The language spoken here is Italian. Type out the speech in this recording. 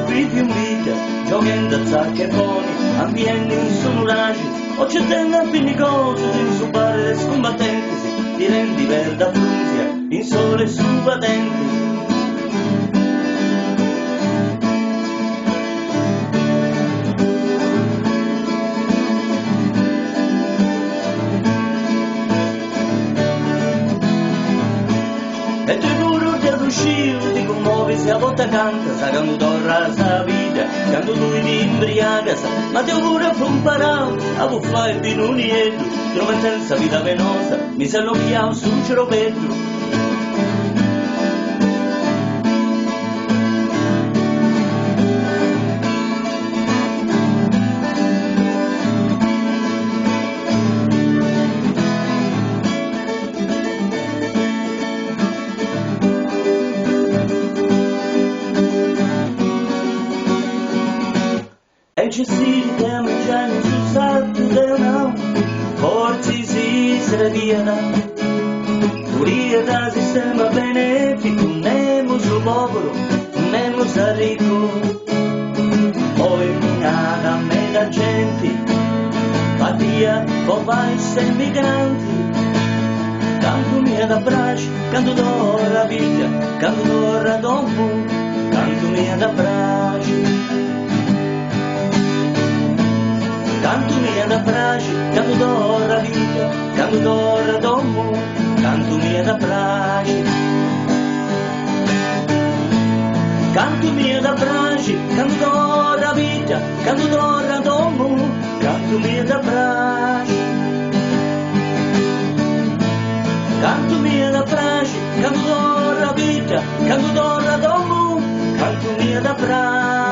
vivi in vita, giocando a zacche e buoni, ambienti in sonuraggi, o c'è dentro a finire cose, in subare le scombattenti, ti rendi verda frunzia, in sole subadenti. E tu pure ti uscire, ti commuovi se a volte canta, sa quando torna la vita, quando tu ti imbriaca, ma ti pure fu imparare a buffare il vino unietto, trova senza vita venosa, mi se lo chiamo sul ceropetto. E ci si chiama sul salto del no, forse si sradiata, furia da sistema benefico, nemo sul popolo, nemo sul ricco, poi minata a meta gente, fatia, popais e migranti, canto mia da braccio, canto d'ora la vita, canto d'ora dopo, canto mia da braccio. Canto mia da praxe, canto d'ora vita, canto d'ora domo, canto mia da praxe. Canto mia da praxe, canto d'ora vita, canto d'ora domo, canto mia da praxe. Canto mia da praxe, canto d'ora vita, canto d'ora domo, canto mia da praxe.